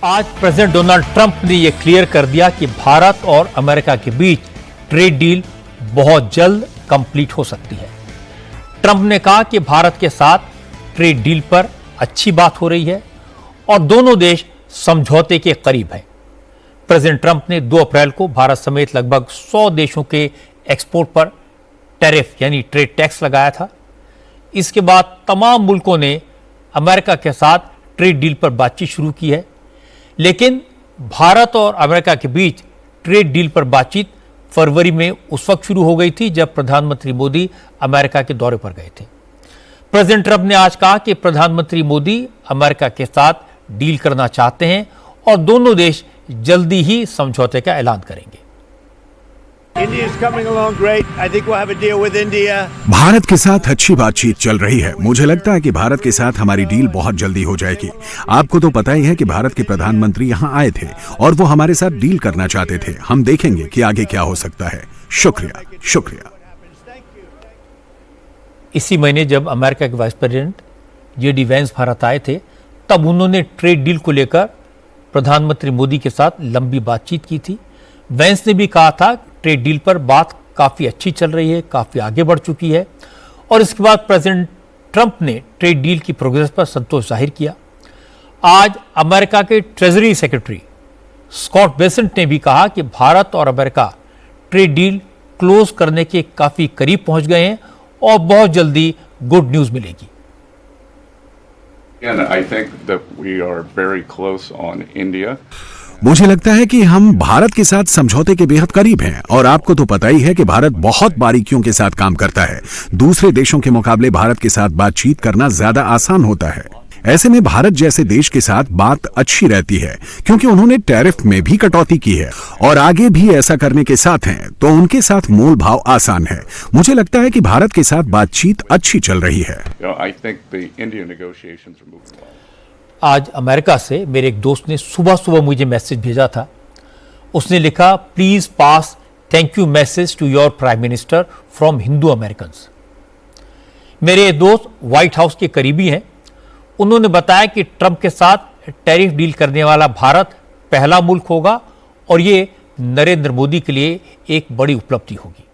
आज president Donald Trump ने यह क्लियर कर दिया कि भारत और अमेरिका के बीच ट्रेड डील बहुत जल्द कंप्लीट हो सकती है। ट्रंप ने कहा कि भारत के साथ ट्रेड डील पर अच्छी बात हो रही है और दोनों देश समझौते के करीब हैं। प्रेसिडेंट ट्रंप ने 2 अप्रैल को भारत समेत लगभग 100 देशों के एक्सपोर्ट पर टैरिफ यानी ट्रेड टैक्स लगाया था। इसके बाद तमाम मुल्कों ने अमेरिका के साथ ट्रेड डील पर बातचीत शुरू की है, लेकिन भारत और अमेरिका के बीच ट्रेड डील पर बातचीत फरवरी में उस वक्त शुरू हो गई थी जब प्रधानमंत्री मोदी अमेरिका के दौरे पर गए थे। प्रेसिडेंट ट्रंप ने आज कहा कि प्रधानमंत्री मोदी अमेरिका के साथ डील करना चाहते हैं और दोनों देश जल्दी ही समझौते का ऐलान करेंगे। भारत के साथ अच्छी बातचीत चल रही है। मुझे लगता है कि भारत के साथ हमारी डील बहुत जल्दी हो जाएगी। आपको तो पता ही है कि भारत के प्रधानमंत्री यहाँ आए थे और वो हमारे साथ डील करना चाहते थे। हम देखेंगे कि आगे क्या हो सकता है। शुक्रिया, शुक्रिया। इसी महीने जब अमेरिका के vice president JD Vance Bharat आए थे, तब उन्होंने ट्रेड डील को लेकर प्रधानमंत्री मोदी के साथ लंबी बातचीत की थी। वैंस ने भी कहा था ट्रेड डील पर बात काफी अच्छी चल रही है, काफी आगे बढ़ चुकी है। और इसके बाद प्रेसिडेंट ट्रंप ने ट्रेड डील की प्रोग्रेस पर संतोष जाहिर किया। आज अमेरिका के ट्रेजरी सेक्रेटरी स्कॉट बेसेंट ने भी कहा कि भारत और अमेरिका ट्रेड डील क्लोज करने के काफी करीब पहुंच गए हैं और बहुत जल्दी गुड न्यूज मिलेगी। And I think that we are very close on India. मुझे लगता है कि हम भारत के साथ समझौते के बेहद करीब हैं और आपको तो पता ही है कि भारत बहुत बारीकियों के साथ काम करता है। दूसरे देशों के मुकाबले भारत के साथ बातचीत करना ज्यादा आसान होता है। ऐसे में भारत जैसे देश के साथ बात अच्छी रहती है क्योंकि उन्होंने टैरिफ में भी कटौती की है और आगे भी ऐसा करने के साथ हैं, तो उनके साथ मोल भाव आसान है। मुझे लगता है कि भारत के साथ बातचीत अच्छी चल रही है। I think the India negotiations are moving well. आज अमेरिका से मेरे एक दोस्त ने सुबह सुबह मुझे मैसेज भेजा था। उसने लिखा, please pass thank you message to your prime minister from Hindu Americans. मेरे दोस्त व्हाइट हाउस के करीबी हैं। उन्होंने बताया कि ट्रंप के साथ टैरिफ डील करने वाला भारत पहला मुल्क होगा और ये नरेंद्र मोदी के लिए एक बड़ी उपलब्धि होगी।